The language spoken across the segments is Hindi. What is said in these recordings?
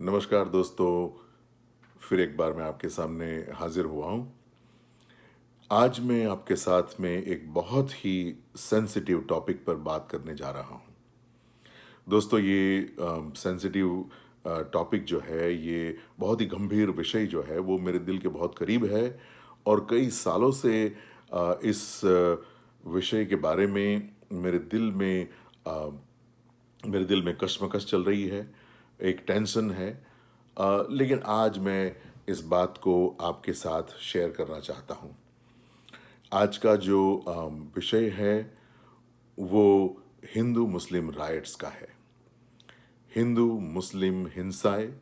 नमस्कार दोस्तों। फिर एक बार मैं आपके सामने हाजिर हुआ हूँ। आज मैं आपके साथ में एक बहुत ही सेंसिटिव टॉपिक पर बात करने जा रहा हूँ। दोस्तों ये सेंसिटिव टॉपिक जो है, ये बहुत ही गंभीर विषय जो है वो मेरे दिल के बहुत करीब है। और कई सालों से इस विषय के बारे में अ, मेरे दिल में कश्मकश चल रही है, एक टेंशन है। लेकिन आज मैं इस बात को आपके साथ शेयर करना चाहता हूँ। आज का जो विषय है वो हिंदू मुस्लिम राइट्स का है। हिंदू मुस्लिम हिंसाएं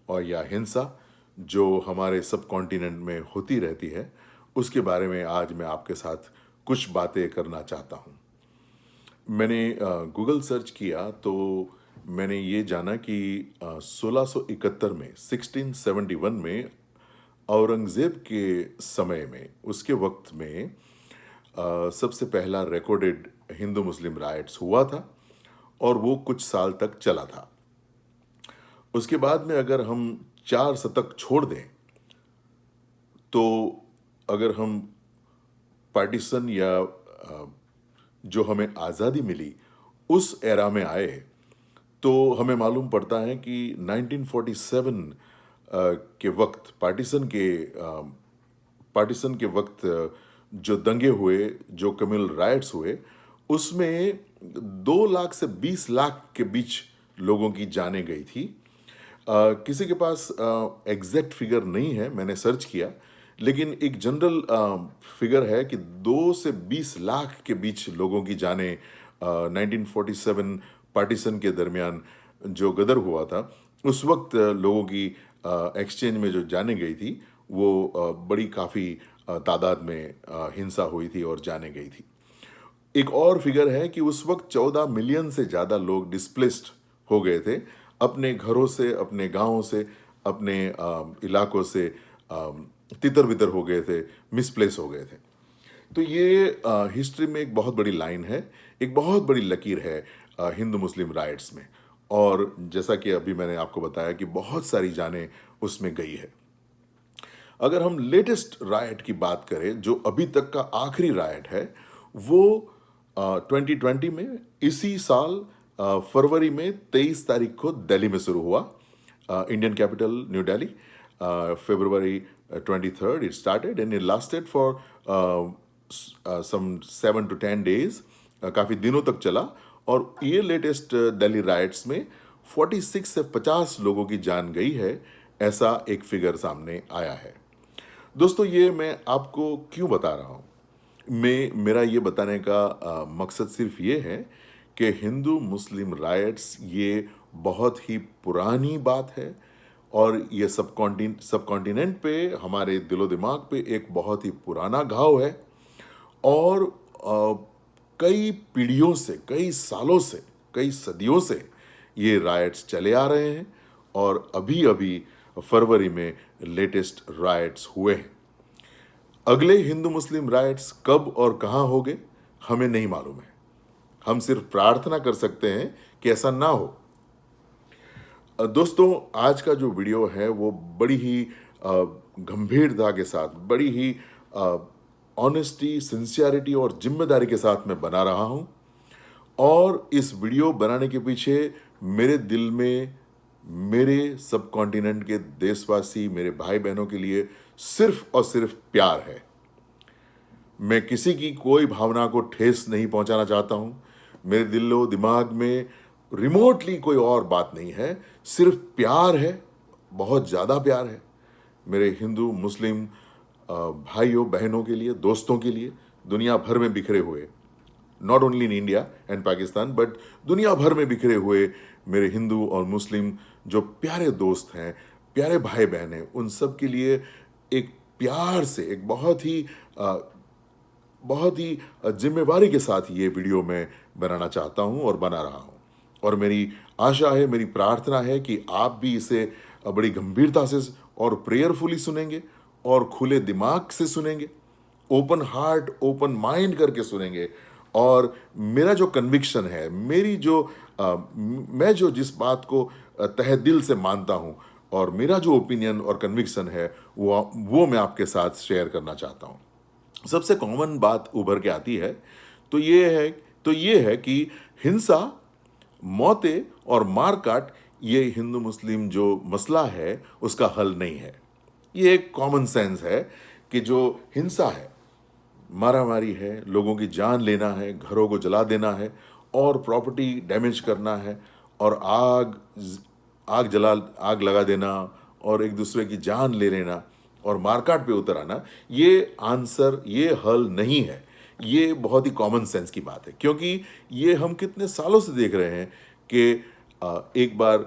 और या हिंसा जो हमारे सब कॉन्टिनेंट में होती रहती है, उसके बारे में आज मैं आपके साथ कुछ बातें करना चाहता हूँ। मैंने गूगल सर्च किया तो मैंने ये जाना कि 1671 में 1671 में औरंगज़ेब के समय में, उसके वक्त में सबसे पहला रिकॉर्डेड हिंदू मुस्लिम राइट्स हुआ था और वो कुछ साल तक चला था। उसके बाद में अगर हम 4 शतक छोड़ दें तो अगर हम पार्टीशन या जो हमें आज़ादी मिली उस एरा में आए तो हमें मालूम पड़ता है कि 1947 के वक्त पार्टीशन के वक्त जो दंगे हुए, जो कम्युनल राइट्स हुए, उसमें 2 लाख से 20 लाख के बीच लोगों की जानें गई थी। किसी के पास एग्जैक्ट फिगर नहीं है, मैंने सर्च किया, लेकिन एक जनरल फिगर है कि 2 से 20 लाख के बीच लोगों की जानें 1947 पार्टीशन के दरमियान जो गदर हुआ था उस वक्त लोगों की एक्सचेंज में जो जाने गई थी वो बड़ी काफ़ी तादाद में हिंसा हुई थी और जाने गई थी। एक और फिगर है कि उस वक्त 14 मिलियन से ज़्यादा लोग डिस्प्लेस्ड हो गए थे, अपने घरों से, अपने गांवों से, अपने इलाकों से तितर बितर हो गए थे, मिसप्लेस हो गए थे। तो ये हिस्ट्री में एक बहुत बड़ी लाइन है, एक बहुत बड़ी लकीर है हिंदू मुस्लिम राइट्स में। और जैसा कि अभी मैंने आपको बताया कि बहुत सारी जानें उसमें गई है। अगर हम लेटेस्ट राइट की बात करें, जो अभी तक का आखिरी राइट है, वो 2020 में, इसी साल फरवरी में 23 तारीख को दिल्ली में शुरू हुआ। Indian capital new Delhi, February 23rd it started and it lasted for some 7 to 10 days, काफ़ी दिनों तक चला। और ये लेटेस्ट दिल्ली राइट्स में 46 से 50 लोगों की जान गई है, ऐसा एक फिगर सामने आया है। दोस्तों ये मैं आपको क्यों बता रहा हूँ? मेरा ये बताने का मकसद सिर्फ ये है कि हिंदू मुस्लिम राइट्स ये बहुत ही पुरानी बात है और ये सब कॉन्टिनेंट पे, हमारे दिलो दिमाग पे एक बहुत ही पुराना घाव है। और कई पीढ़ियों से, कई सालों से, कई सदियों से ये राइट्स चले आ रहे हैं और अभी अभी फरवरी में लेटेस्ट राइट्स हुए हैं। अगले हिंदू मुस्लिम राइट्स कब और कहां होंगे हमें नहीं मालूम है। हम सिर्फ प्रार्थना कर सकते हैं कि ऐसा ना हो। दोस्तों आज का जो वीडियो है वो बड़ी ही गंभीरता के साथ, बड़ी ही ऑनेस्टी, सिंसियरिटी और जिम्मेदारी के साथ मैं बना रहा हूं। और इस वीडियो बनाने के पीछे मेरे दिल में मेरे सब कॉन्टिनेंट के देशवासी, मेरे भाई बहनों के लिए सिर्फ और सिर्फ प्यार है। मैं किसी की कोई भावना को ठेस नहीं पहुंचाना चाहता हूं। मेरे दिलो दिमाग में रिमोटली कोई और बात नहीं है, सिर्फ प्यार है, बहुत ज़्यादा प्यार है मेरे हिंदू मुस्लिम भाइयों बहनों के लिए, दोस्तों के लिए, दुनिया भर में बिखरे हुए, not only in India and Pakistan but दुनिया भर में बिखरे हुए मेरे हिंदू और मुस्लिम जो प्यारे दोस्त हैं, प्यारे भाई बहन हैं, उन सब के लिए एक प्यार से, एक बहुत ही जिम्मेवारी के साथ ये वीडियो मैं बनाना चाहता हूँ और बना रहा हूँ। और मेरी आशा है, मेरी प्रार्थना है कि आप भी इसे बड़ी गंभीरता से और प्रेयरफुली सुनेंगे और खुले दिमाग से सुनेंगे, ओपन हार्ट, ओपन माइंड करके सुनेंगे। और मेरा जो कन्विक्शन है, मैं जो जिस बात को तहे दिल से मानता हूं, और मेरा जो ओपिनियन और कन्विक्शन है वो मैं आपके साथ शेयर करना चाहता हूं। सबसे कॉमन बात उभर के आती है तो ये है कि हिंसा, मौतें और मारकाट ये हिंदू मुस्लिम जो मसला है उसका हल नहीं है। ये एक कॉमन सेंस है कि जो हिंसा है, मारामारी है, लोगों की जान लेना है, घरों को जला देना है और प्रॉपर्टी डैमेज करना है और आग लगा देना और एक दूसरे की जान ले लेना और मारकाट पे उतर आना, ये हल नहीं है। ये बहुत ही कॉमन सेंस की बात है, क्योंकि ये हम कितने सालों से देख रहे हैं कि एक बार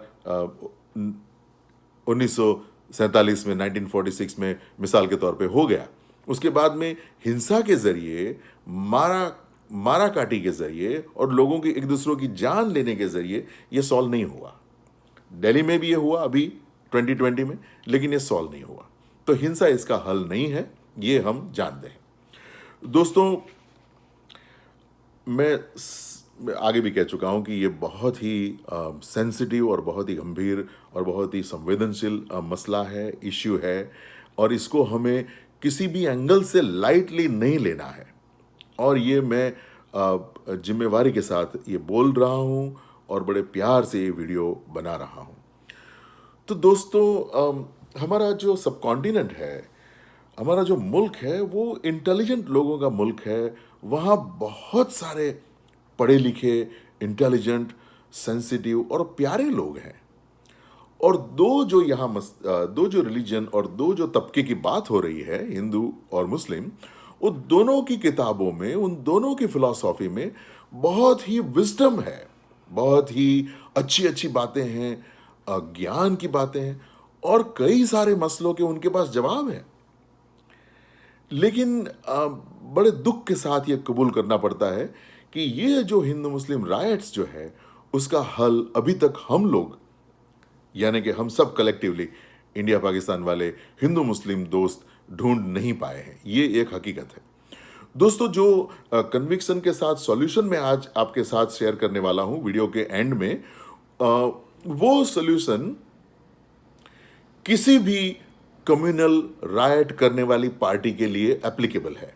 1947 में, 1946 में मिसाल के तौर पे हो गया। उसके बाद में हिंसा के जरिए, मारा काटी के जरिए और लोगों की एक दूसरों की जान लेने के जरिए ये सॉल्व नहीं हुआ। दिल्ली में भी ये हुआ अभी 2020 में, लेकिन ये सॉल्व नहीं हुआ। तो हिंसा इसका हल नहीं है, ये हम जानते हैं। दोस्तों, मैं आगे भी कह चुका हूं कि ये बहुत ही सेंसिटिव और बहुत ही गंभीर और बहुत ही संवेदनशील मसला है, इश्यू है, और इसको हमें किसी भी एंगल से लाइटली नहीं लेना है। और ये मैं जिम्मेवारी के साथ ये बोल रहा हूं और बड़े प्यार से ये वीडियो बना रहा हूं। तो दोस्तों, हमारा जो सब कॉन्टिनेंट है, हमारा जो मुल्क है, वो इंटेलिजेंट लोगों का मुल्क है। वहाँ बहुत सारे पढ़े लिखे, इंटेलिजेंट, सेंसिटिव और प्यारे लोग हैं। और दो जो रिलीजन और दो जो तबके की बात हो रही है, हिंदू और मुस्लिम, वो दोनों की किताबों में, उन दोनों की फिलॉसफी में बहुत ही विजडम है, बहुत ही अच्छी अच्छी बातें हैं, ज्ञान की बातें हैं और कई सारे मसलों के उनके पास जवाब हैं। लेकिन बड़े दुख के साथ ये कबूल करना पड़ता है कि ये जो हिंदू मुस्लिम राइट्स जो है, उसका हल अभी तक हम लोग, यानी कि हम सब कलेक्टिवली, इंडिया पाकिस्तान वाले हिंदू मुस्लिम दोस्त ढूंढ नहीं पाए हैं। ये एक हकीकत है। दोस्तों, जो कन्विक्शन के साथ सॉल्यूशन मैं आज आपके साथ शेयर करने वाला हूं वीडियो के एंड में, वो सॉल्यूशन किसी भी कम्युनल राइट करने वाली पार्टी के लिए एप्लीकेबल है।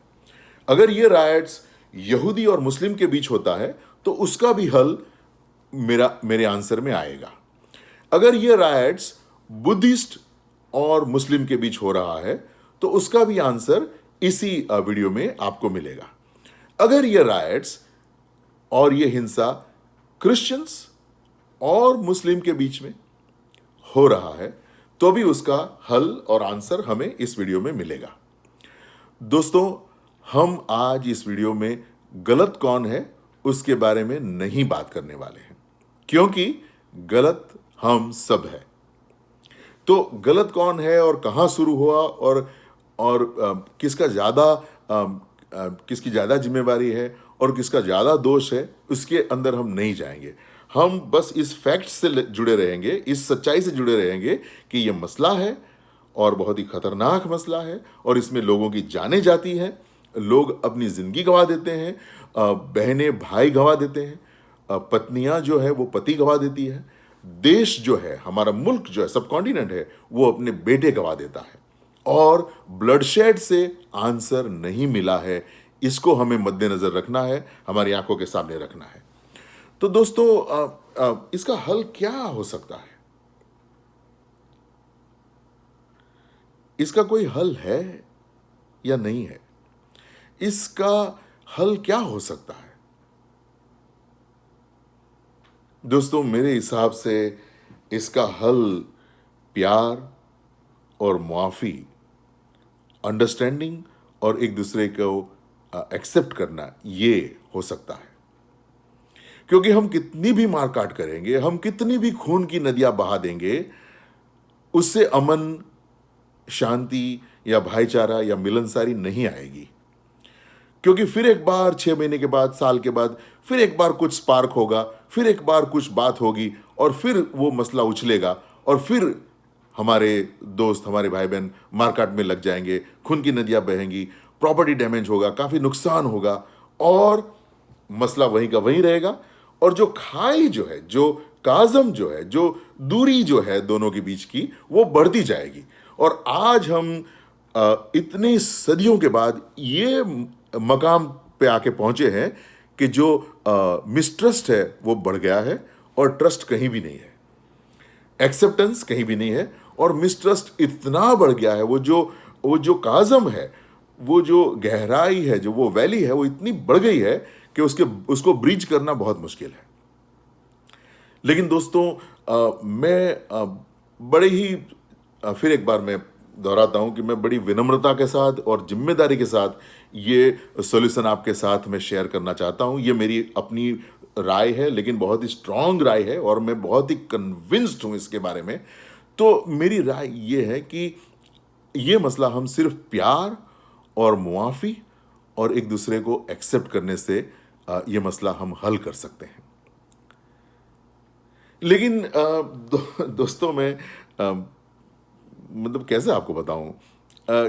अगर ये राइट्स यहूदी और मुस्लिम के बीच होता है तो उसका भी हल मेरे आंसर में आएगा। अगर ये राइट्स बुद्धिस्ट और मुस्लिम के बीच हो रहा है तो उसका भी आंसर इसी वीडियो में आपको मिलेगा। अगर ये राइट्स और ये हिंसा क्रिश्चियंस और मुस्लिम के बीच में हो रहा है तो भी उसका हल और आंसर हमें इस वीडियो में मिलेगा। दोस्तों, हम आज इस वीडियो में गलत कौन है उसके बारे में नहीं बात करने वाले हैं, क्योंकि गलत हम सब है। तो गलत कौन है और कहां शुरू हुआ और किसकी ज्यादा जिम्मेवारी है और किसका ज्यादा दोष है, उसके अंदर हम नहीं जाएंगे। हम बस इस फैक्ट से जुड़े रहेंगे, इस सच्चाई से जुड़े रहेंगे कि यह मसला है और बहुत ही खतरनाक मसला है और इसमें लोगों की जानें जाती हैं, लोग अपनी जिंदगी गंवा देते हैं, बहनें भाई गंवा देते हैं, पत्नियां जो है वो पति गंवा देती है, देश जो है, हमारा मुल्क जो है, सब कॉन्टिनेंट है, वो अपने बेटे गंवा देता है। और ब्लडशेड से आंसर नहीं मिला है, इसको हमें मद्देनजर रखना है, हमारी आंखों के सामने रखना है। तो दोस्तों, इसका हल क्या हो सकता है? इसका कोई हल है या नहीं है? इसका हल क्या हो सकता है? दोस्तों, मेरे हिसाब से इसका हल प्यार और मुआफी, अंडरस्टैंडिंग और एक दूसरे को एक्सेप्ट करना, ये हो सकता है। क्योंकि हम कितनी भी मारकाट करेंगे, हम कितनी भी खून की नदियां बहा देंगे, उससे अमन, शांति या भाईचारा या मिलनसारी नहीं आएगी। क्योंकि फिर एक बार 6 महीने के बाद, साल के बाद फिर एक बार कुछ स्पार्क होगा, फिर एक बार कुछ बात होगी और फिर वो मसला उछलेगा और फिर हमारे दोस्त, हमारे भाई बहन मारकाट में लग जाएंगे, खून की नदियां बहेंगी, प्रॉपर्टी डैमेज होगा, काफी नुकसान होगा और मसला वहीं का वहीं रहेगा। और जो खाई जो है, जो काज़म जो है, जो दूरी जो है दोनों के बीच की, वो बढ़ती जाएगी। और आज हम इतनी सदियों के बाद ये मकाम पे आके पहुंचे हैं कि जो मिसट्रस्ट है वो बढ़ गया है और ट्रस्ट कहीं भी नहीं है, एक्सेप्टेंस कहीं भी नहीं है, और मिसट्रस्ट इतना बढ़ गया है, वो जो काज़म है, वो जो गहराई है, जो वो वैली है, वो इतनी बढ़ गई है कि उसको ब्रीच करना बहुत मुश्किल है। लेकिन दोस्तों, मैं बड़े ही फिर एक बार मैं दोहराता हूं कि मैं बड़ी विनम्रता के साथ और जिम्मेदारी के साथ ये सॉल्यूशन आपके साथ में शेयर करना चाहता हूं। ये मेरी अपनी राय है, लेकिन बहुत ही स्ट्रांग राय है और मैं बहुत ही कन्विंस्ड हूं इसके बारे में। तो मेरी राय ये है कि ये मसला हम सिर्फ प्यार और मुआफ़ी और एक दूसरे को एक्सेप्ट करने से ये मसला हम हल कर सकते हैं। लेकिन दोस्तों, मैं मतलब कैसे आपको बताऊं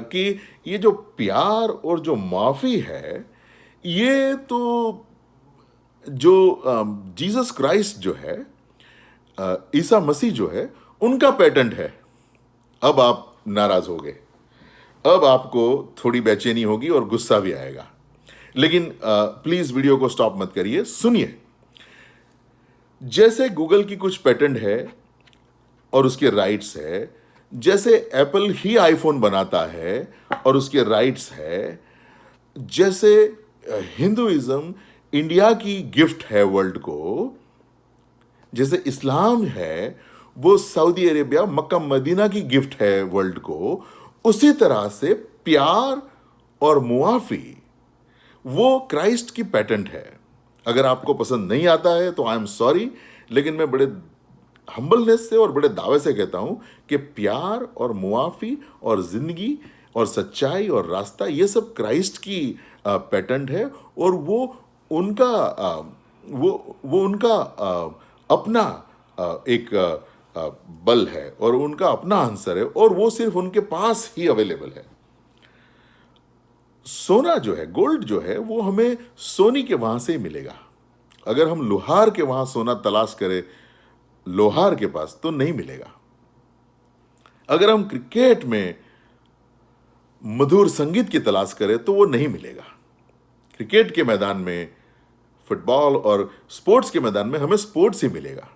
कि ये जो प्यार और जो माफ़ी है, ये तो जो जीसस क्राइस्ट जो है, ईसा मसीह जो है, उनका पैटर्न है। अब आप नाराज हो गए, अब आपको थोड़ी बेचैनी होगी और गुस्सा भी आएगा, लेकिन प्लीज वीडियो को स्टॉप मत करिए, सुनिए। जैसे गूगल की कुछ पेटेंट है और उसके राइट्स है, जैसे एप्पल ही आईफोन बनाता है और उसके राइट्स है, जैसे हिंदुइज्म इंडिया की गिफ्ट है वर्ल्ड को, जैसे इस्लाम है वो सऊदी अरेबिया मक्का मदीना की गिफ्ट है वर्ल्ड को, उसी तरह से प्यार और मुआफ़ी वो क्राइस्ट की पैटेंट है। अगर आपको पसंद नहीं आता है तो आई एम सॉरी, लेकिन मैं बड़े हम्बलनेस से और बड़े दावे से कहता हूं कि प्यार और मुआफ़ी और जिंदगी और सच्चाई और रास्ता, ये सब क्राइस्ट की पैटेंट है, और वो उनका वो उनका अपना एक बल है और उनका अपना आंसर है, और वो सिर्फ उनके पास ही अवेलेबल है। सोना जो है, गोल्ड जो है, वो हमें सोनी के वहां से ही मिलेगा। अगर हम लोहार के वहां सोना तलाश करें लोहार के पास, तो नहीं मिलेगा। अगर हम क्रिकेट में मधुर संगीत की तलाश करें तो वो नहीं मिलेगा। क्रिकेट के मैदान में, फुटबॉल और स्पोर्ट्स के मैदान में हमें स्पोर्ट्स ही मिलेगा।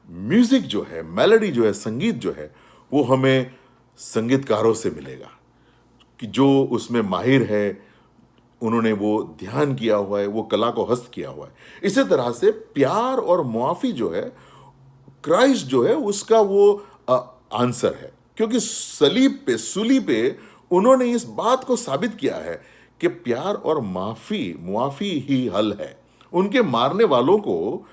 म्यूजिक जो है, मेलोडी जो है, संगीत जो है, वो हमें संगीतकारों से मिलेगा कि जो उसमें माहिर है, उन्होंने वो ध्यान किया हुआ है, वो कला को हस्त किया हुआ है। इसी तरह से प्यार और मुआफ़ी जो है, क्राइस्ट जो है, उसका वो आंसर है, क्योंकि सलीब पे, सूली पे उन्होंने इस बात को साबित किया है कि प्यार और मुआफ़ी ही हल है। उनके मारने वालों को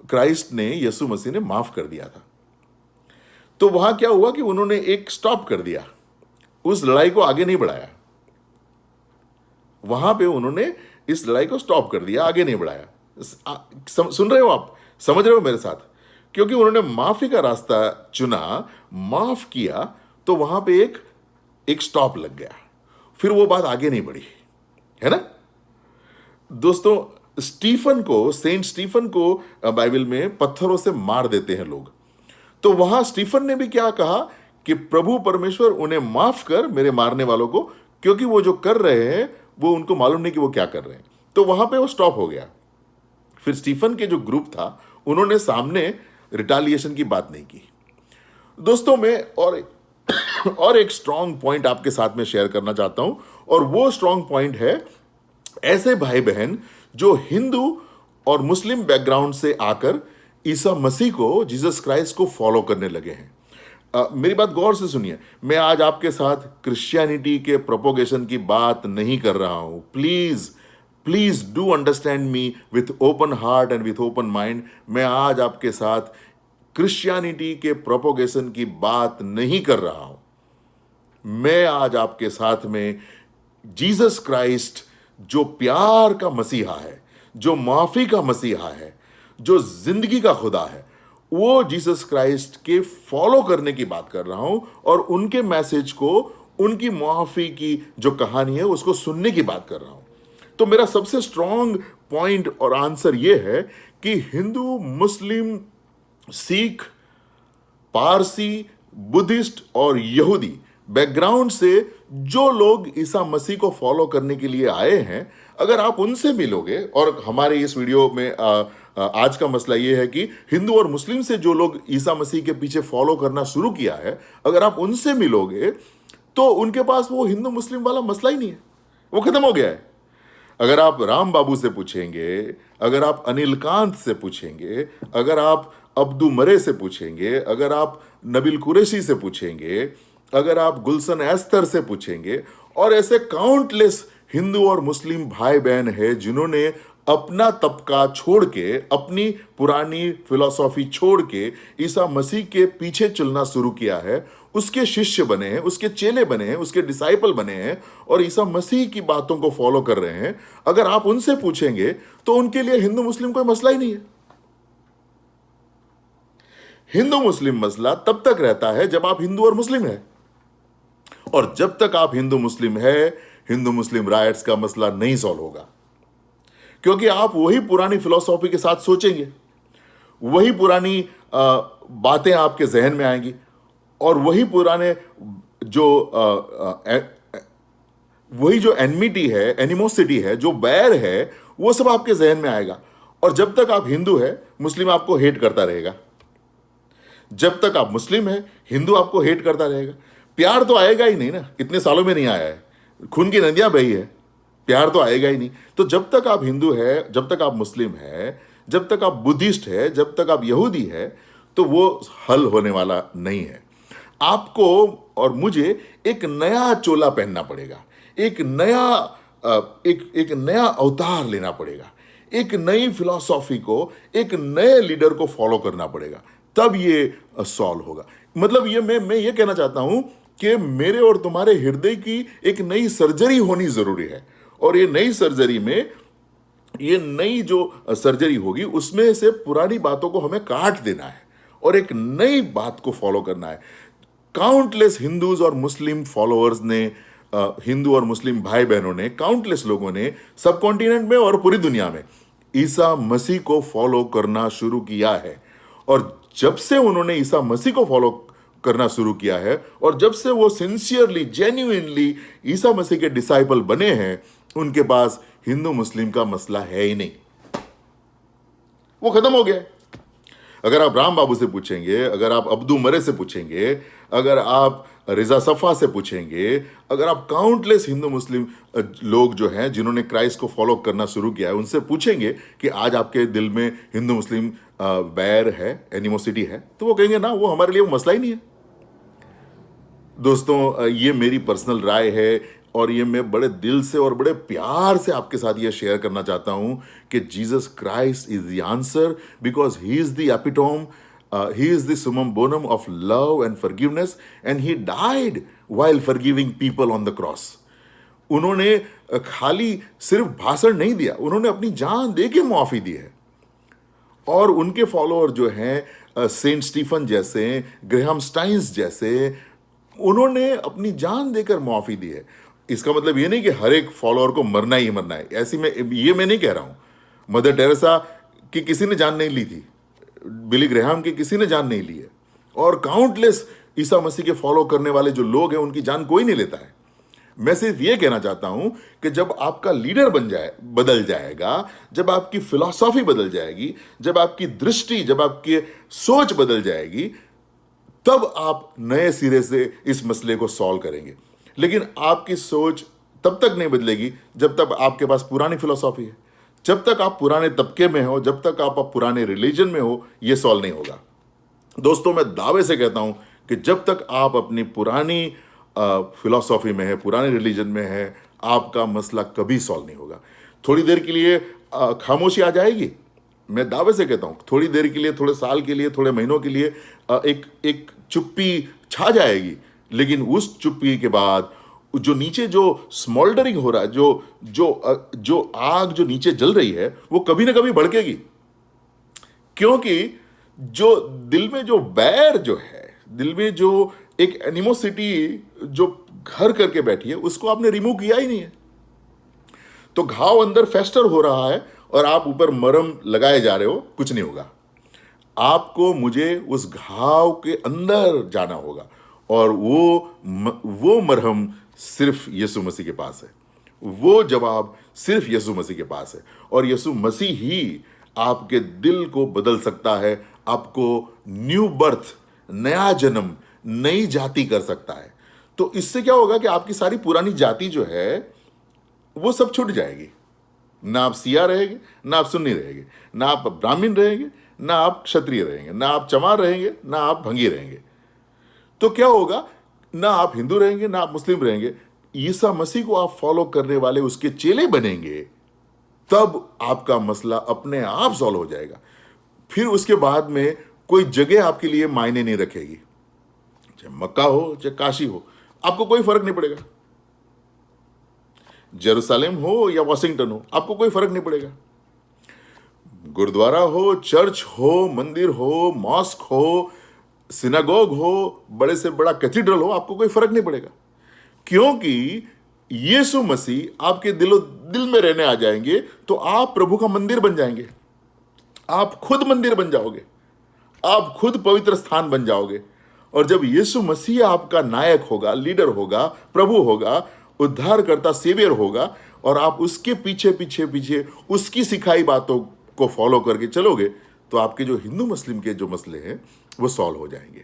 क्राइस्ट ने, यीशु मसीह ने माफ कर दिया था। तो वहां क्या हुआ कि उन्होंने एक स्टॉप कर दिया, उस लड़ाई को आगे नहीं बढ़ाया। वहां पे उन्होंने इस लड़ाई को स्टॉप कर दिया, आगे नहीं बढ़ाया। सुन रहे हो आप, समझ रहे हो मेरे साथ? क्योंकि उन्होंने माफी का रास्ता चुना, माफ किया, तो वहां पे एक स्टॉप लग गया, फिर वो बात आगे नहीं बढ़ी, है ना दोस्तों? सेंट स्टीफन को बाइबल में पत्थरों से मार देते हैं लोग। तो वहां स्टीफन ने भी क्या कहा कि प्रभु परमेश्वर, उन्हें माफ कर मेरे मारने वालों को, क्योंकि वो जो कर रहे हैं वो उनको मालूम नहीं कि वो क्या कर रहे हैं। तो वहां पे वो स्टॉप हो गया। फिर स्टीफन के जो ग्रुप था, उन्होंने सामने रिटालिएशन की बात नहीं की। दोस्तों, मैं और एक स्ट्रांग पॉइंट आपके साथ में शेयर करना चाहता हूं, और वो स्ट्रांग पॉइंट है ऐसे भाई बहन जो हिंदू और मुस्लिम बैकग्राउंड से आकर ईसा मसीह को, जीसस क्राइस्ट को फॉलो करने लगे हैं। मेरी बात गौर से सुनिए। मैं आज आपके साथ क्रिश्चियनिटी के प्रोपोगेशन की बात नहीं कर रहा हूं। Please do understand me with open heart and with open mind. मैं आज आपके साथ क्रिश्चियनिटी के प्रोपोगेशन की बात नहीं कर रहा हूं। मैं आज आपके साथ में जीसस क्राइस्ट, जो प्यार का मसीहा है, जो माफी का मसीहा है, जो जिंदगी का खुदा है, वो जीसस क्राइस्ट के फॉलो करने की बात कर रहा हूं, और उनके मैसेज को, उनकी माफी की जो कहानी है, उसको सुनने की बात कर रहा हूं। तो मेरा सबसे स्ट्रांग पॉइंट और आंसर यह है कि हिंदू, मुस्लिम, सिख, पारसी, बुद्धिस्ट और यहूदी बैकग्राउंड से जो लोग ईसा मसीह को फॉलो करने के लिए आए हैं, अगर आप उनसे मिलोगे, और हमारे इस वीडियो में आज का मसला ये है कि हिंदू और मुस्लिम से जो लोग ईसा मसीह के पीछे फॉलो करना शुरू किया है, अगर आप उनसे मिलोगे तो उनके पास वो हिंदू मुस्लिम वाला मसला ही नहीं है, वो खत्म हो गया है। अगर आप राम बाबू से पूछेंगे, अगर आप अनिल कांत से पूछेंगे, अगर आप अब्दू मरे से पूछेंगे, अगर आप नबील कुरैशी से पूछेंगे, अगर आप गुलशन एस्तर से पूछेंगे, और ऐसे काउंटलेस हिंदू और मुस्लिम भाई बहन है जिन्होंने अपना तबका छोड़ के, अपनी पुरानी फिलॉसफी छोड़ के ईसा मसीह के पीछे चलना शुरू किया है, उसके शिष्य बने हैं, उसके चेले बने हैं, उसके डिसाइपल बने हैं और ईसा मसीह की बातों को फॉलो कर रहे हैं, अगर आप उनसे पूछेंगे तो उनके लिए हिंदू मुस्लिम कोई मसला ही नहीं है। हिंदू मुस्लिम मसला तब तक रहता है जब आप हिंदू और मुस्लिम हैं, और जब तक आप हिंदू मुस्लिम है, हिंदू मुस्लिम राइट्स का मसला नहीं सॉल्व होगा, क्योंकि आप वही पुरानी फिलॉसफी के साथ सोचेंगे, वही पुरानी बातें आपके जहन में आएंगी, और वही पुराने जो वही जो एनमिटी है, एनिमोसिटी है, जो बैर है, वो सब आपके जहन में आएगा। और जब तक आप हिंदू है, मुस्लिम आपको हेट करता रहेगा। जब तक आप मुस्लिम है, हिंदू आपको हेट करता रहेगा। प्यार तो आएगा ही नहीं ना, इतने सालों में नहीं आया है, खून की नदियां बही है, प्यार तो आएगा ही नहीं। तो जब तक आप हिंदू है, जब तक आप मुस्लिम है, जब तक आप बुद्धिस्ट है, जब तक आप यहूदी है, तो वो हल होने वाला नहीं है। आपको और मुझे एक नया चोला पहनना पड़ेगा, एक नया अवतार लेना पड़ेगा, एक नई फिलॉसफी को, एक नए लीडर को फॉलो करना पड़ेगा, तब ये सॉल्व होगा। मतलब ये मैं ये कहना चाहता हूं कि मेरे और तुम्हारे हृदय की एक नई सर्जरी होनी जरूरी है, और ये नई सर्जरी में, ये नई जो सर्जरी होगी उसमें से पुरानी बातों को हमें काट देना है और एक नई बात को फॉलो करना है। काउंटलेस हिंदूज और मुस्लिम फॉलोअर्स ने, हिंदू और मुस्लिम भाई बहनों ने, काउंटलेस लोगों ने सब कॉन्टिनेंट में और पूरी दुनिया में ईसा मसीह को फॉलो करना शुरू किया है। और जब से उन्होंने ईसा मसीह को फॉलो करना शुरू किया है, और जब से वो सिंसियरली, जेन्युइनली ईसा मसीह के डिसाइपल बने हैं, उनके पास हिंदू मुस्लिम का मसला है ही नहीं, वो खत्म हो गया है। अगर आप राम बाबू से पूछेंगे, अगर आप अब्दू मरे से पूछेंगे, अगर आप रिजा सफा से पूछेंगे, अगर आप काउंटलेस हिंदू मुस्लिम लोग जो हैं जिन्होंने क्राइस्ट को फॉलो करना शुरू किया है, उनसे पूछेंगे कि आज आपके दिल में हिंदू मुस्लिम बैर है, एनिमोसिटी है, तो वो कहेंगे ना, वो हमारे लिए वो मसला ही नहीं है। दोस्तों, ये मेरी पर्सनल राय है, और ये मैं बड़े दिल से और बड़े प्यार से आपके साथ ये शेयर करना चाहता हूं कि Jesus Christ is the answer, because he is the epitome, he is the summum bonum of love and forgiveness, and he died while forgiving people on the cross. उन्होंने खाली सिर्फ भाषण नहीं दिया, उन्होंने अपनी जान दे के मुआफी दी है। और उनके फॉलोअर जो हैं, सेंट स्टीफन जैसे, ग्रेहम स्टाइन्स जैसे, उन्होंने अपनी जान देकर मुआफी दी है। इसका मतलब ये नहीं कि हर एक फॉलोअर को मरना ही मरना है, ऐसी मैं नहीं कह रहा हूं। मदर टेरेसा की किसी ने जान नहीं ली थी, बिली ग्रेहाम की किसी ने जान नहीं ली है, और काउंटलेस ईसा मसीह के फॉलो करने वाले जो लोग हैं, उनकी जान कोई नहीं लेता है। मैं सिर्फ ये कहना चाहता हूं कि जब आपका लीडर बदल जाएगा, जब आपकी फिलॉसफी बदल जाएगी, जब आपकी दृष्टि, जब आपकी सोच बदल जाएगी, तब आप नए सिरे से इस मसले को सॉल्व करेंगे। लेकिन आपकी सोच तब तक नहीं बदलेगी जब तक आपके पास पुरानी फिलॉसफी है, जब तक आप पुराने तबके में हो, जब तक आप पुराने रिलीजन में हो, यह सॉल्व नहीं होगा। दोस्तों, मैं दावे से कहता हूं कि जब तक आप अपनी पुरानी फिलॉसफी में है, पुराने रिलीजन में है, आपका मसला कभी सॉल्व नहीं होगा। थोड़ी देर के लिए खामोशी आ जाएगी, मैं दावे से कहता हूं, थोड़ी देर के लिए, थोड़े साल के लिए, थोड़े महीनों के लिए एक चुप्पी छा जाएगी, लेकिन उस चुप्पी के बाद जो नीचे जो स्मोल्डरिंग हो रहा है, जो आग जो नीचे जल रही है, वो कभी ना कभी भड़केगी, क्योंकि जो दिल में जो बैर जो है, दिल में जो एक एनिमोसिटी जो घर करके बैठी है, उसको आपने रिमूव किया ही नहीं है। तो घाव अंदर फेस्टर हो रहा है और आप ऊपर मरहम लगाए जा रहे हो, कुछ नहीं होगा। आपको मुझे उस घाव के अंदर जाना होगा, और वो मरहम सिर्फ यीशु मसीह के पास है, वो जवाब सिर्फ यीशु मसीह के पास है, और यीशु मसीह ही आपके दिल को बदल सकता है, आपको न्यू बर्थ, नया जन्म, नई जाति कर सकता है। तो इससे क्या होगा कि आपकी सारी पुरानी जाति जो है वो सब छूट जाएगी। ना आप सिया रहेंगे, ना आप सुन्नी रहेंगे, ना आप ब्राह्मण रहेंगे, ना आप क्षत्रिय रहेंगे, ना आप चमार रहेंगे, ना आप भंगी रहेंगे। तो क्या होगा, ना आप हिंदू रहेंगे, ना आप मुस्लिम रहेंगे। ईसा मसीह को आप फॉलो करने वाले उसके चेले बनेंगे, तब आपका मसला अपने आप सॉल्व हो जाएगा। फिर उसके बाद में कोई जगह आपके लिए मायने नहीं रखेगी, चाहे मक्का हो चाहे काशी हो, आपको कोई फर्क नहीं पड़ेगा। जेरूसलम हो या वॉशिंगटन हो, आपको कोई फर्क नहीं पड़ेगा। गुरुद्वारा हो, चर्च हो, मंदिर हो, मॉस्क हो, सिनागोग हो, बड़े से बड़ा कैथीड्रल हो, आपको कोई फर्क नहीं पड़ेगा, क्योंकि यीशु मसीह आपके दिल में रहने आ जाएंगे, तो आप प्रभु का मंदिर बन जाएंगे। आप खुद मंदिर बन जाओगे, आप खुद पवित्र स्थान बन जाओगे। और जब यीशु मसीह आपका नायक होगा, लीडर होगा, प्रभु होगा, उद्धारकर्ता, सेवियर होगा, और आप उसके पीछे पीछे पीछे उसकी सिखाई बातों को फॉलो करके चलोगे, तो आपके जो हिंदू मुस्लिम के जो मसले हैं वो सॉल्व हो जाएंगे।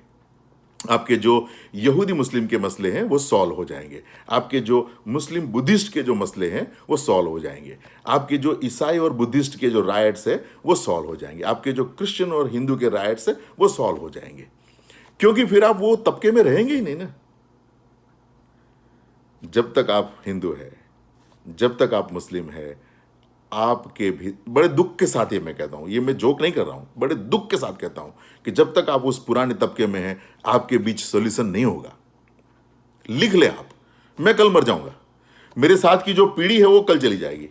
आपके जो यहूदी मुस्लिम के मसले हैं वो सॉल्व हो जाएंगे। आपके जो मुस्लिम बुद्धिस्ट के जो मसले हैं वो सॉल्व हो जाएंगे। आपके जो ईसाई और बुद्धिस्ट के जो राइट्स है वो सॉल्व हो जाएंगे। आपके जो क्रिश्चियन और हिंदू के राइट्स है वो सॉल्व हो जाएंगे, क्योंकि फिर आप वो तबके में रहेंगे ही नहीं ना। जब तक आप हिंदू है, जब तक आप मुस्लिम है, आपके भी बड़े दुख के साथ ये मैं कहता हूं, ये मैं जोक नहीं कर रहा हूं, बड़े दुख के साथ कहता हूं कि जब तक आप उस पुराने तबके में हैं, आपके बीच सॉल्यूशन नहीं होगा। लिख ले आप, मैं कल मर जाऊंगा, मेरे साथ की जो पीढ़ी है वो कल चली जाएगी,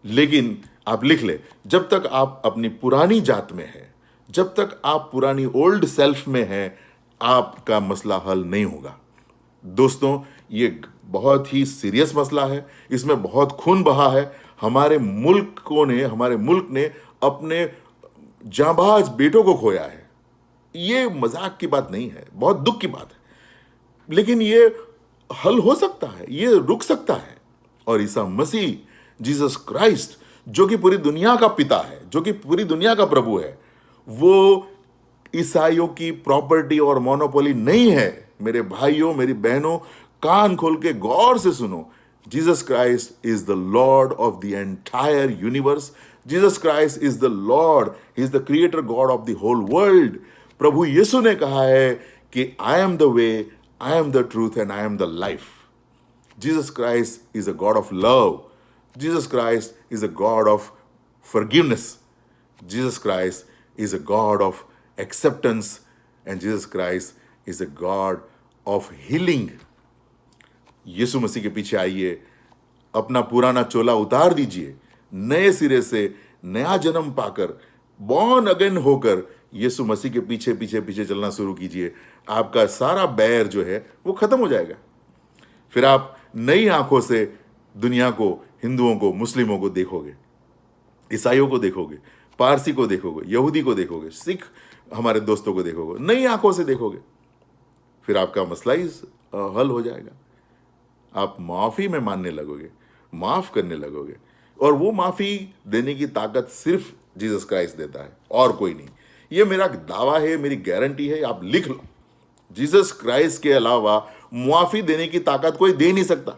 लेकिन आप लिख ले, जब तक आप अपनी पुरानी जात में है, जब तक आप पुरानी ओल्ड सेल्फ में है, आपका मसला हल नहीं होगा। दोस्तों, ये बहुत ही सीरियस मसला है, इसमें बहुत खून बहा है। हमारे मुल्क ने अपने जांबाज बेटों को खोया है। ये मजाक की बात नहीं है, बहुत दुख की बात है, लेकिन ये हल हो सकता है, ये रुक सकता है। और ईसा मसीह, जीसस क्राइस्ट, जो कि पूरी दुनिया का पिता है, जो कि पूरी दुनिया का प्रभु है, वो ईसाइयों की प्रॉपर्टी और मोनोपोली नहीं है। मेरे भाइयों, मेरी बहनों, कान खोल के गौर से सुनो, Jesus Christ is the Lord of the entire universe. Jesus Christ is the Lord, he is the creator God of the whole world. प्रभु यीशु ने कहा है कि I am the way, I am the truth and I am the life. Jesus Christ is a God of love. Jesus Christ is a God of forgiveness. Jesus Christ is a God of acceptance. And Jesus Christ is a God of healing. यीशु मसीह के पीछे आइए, अपना पुराना चोला उतार दीजिए, नए सिरे से नया जन्म पाकर, बॉर्न अगेन होकर यीशु मसीह के पीछे पीछे पीछे चलना शुरू कीजिए। आपका सारा बैर जो है वो खत्म हो जाएगा। फिर आप नई आंखों से दुनिया को, हिंदुओं को, मुस्लिमों को देखोगे, ईसाइयों को देखोगे, पारसी को देखोगे, यहूदी को देखोगे, सिख हमारे दोस्तों को देखोगे, नई आंखों से देखोगे। फिर आपका मसला ही हल हो जाएगा। आप माफी में मानने लगोगे, माफ करने लगोगे, और वो माफी देने की ताकत सिर्फ जीसस क्राइस्ट देता है, और कोई नहीं। ये मेरा दावा है, मेरी गारंटी है, आप लिख लो। जीसस क्राइस्ट के अलावा माफी देने की ताकत कोई दे नहीं सकता,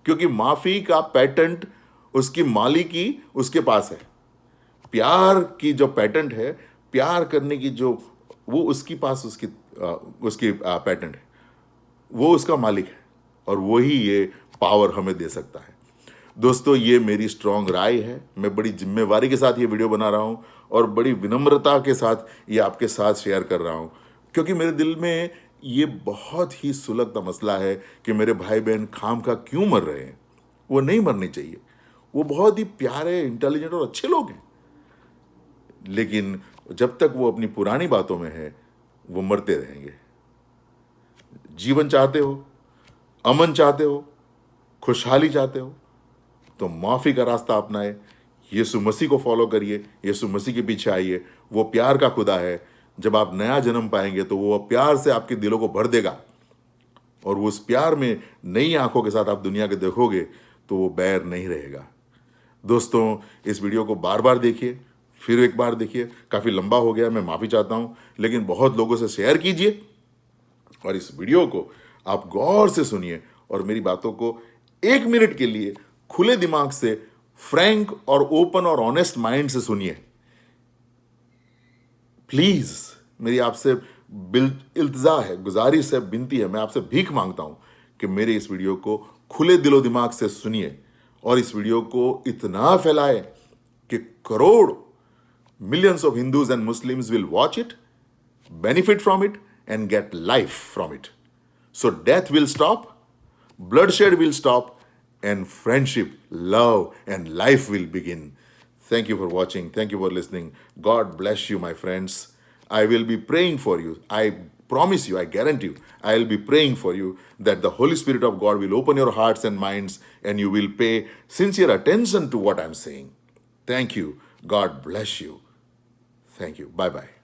क्योंकि माफी का पेटेंट उसकी मालिकी उसके पास है। प्यार की जो पेटेंट है, प्यार करने की जो, वो उसके पास उसकी पेटेंट है, वो उसका मालिक है, और वही ये पावर हमें दे सकता है। दोस्तों, ये मेरी स्ट्रांग राय है। मैं बड़ी जिम्मेवारी के साथ ये वीडियो बना रहा हूँ, और बड़ी विनम्रता के साथ ये आपके साथ शेयर कर रहा हूँ, क्योंकि मेरे दिल में ये बहुत ही सुलगता मसला है कि मेरे भाई बहन खाम खा क्यों मर रहे हैं। वो नहीं मरने चाहिए, वो बहुत ही प्यारे, इंटेलिजेंट और अच्छे लोग हैं, लेकिन जब तक वो अपनी पुरानी बातों में है, वो मरते रहेंगे। जीवन चाहते हो, अमन चाहते हो, खुशहाली चाहते हो, तो माफी का रास्ता अपनाए, यीशु मसीह को फॉलो करिए, यीशु मसीह के पीछे आइए। वो प्यार का खुदा है। जब आप नया जन्म पाएंगे तो वो प्यार से आपके दिलों को भर देगा, और वो उस प्यार में नई आंखों के साथ आप दुनिया के देखोगे तो वो बैर नहीं रहेगा। दोस्तों, इस वीडियो को बार बार देखिए, फिर एक बार देखिए। काफ़ी लंबा हो गया, मैं माफ़ी चाहता हूँ, लेकिन बहुत लोगों से शेयर कीजिए और इस वीडियो को आप गौर से सुनिए और मेरी बातों को 1 मिनट के लिए खुले दिमाग से, फ्रैंक और ओपन और ऑनेस्ट माइंड से सुनिए। प्लीज, मेरी आपसे इल्तजा है, गुजारिश है, विनती है, मैं आपसे भीख मांगता हूं कि मेरे इस वीडियो को खुले दिलो दिमाग से सुनिए और इस वीडियो को इतना फैलाए कि crore, millions of Hindus and Muslims will watch it, benefit from it, and get life from it. So death will stop, bloodshed will stop, and friendship, love, and life will begin. Thank you for watching. Thank you for listening. God bless you, my friends. I will be praying for you. I promise you, I guarantee you, I will be praying for you that the Holy Spirit of God will open your hearts and minds and you will pay sincere attention to what I'm saying. Thank you. God bless you. Thank you. Bye-bye.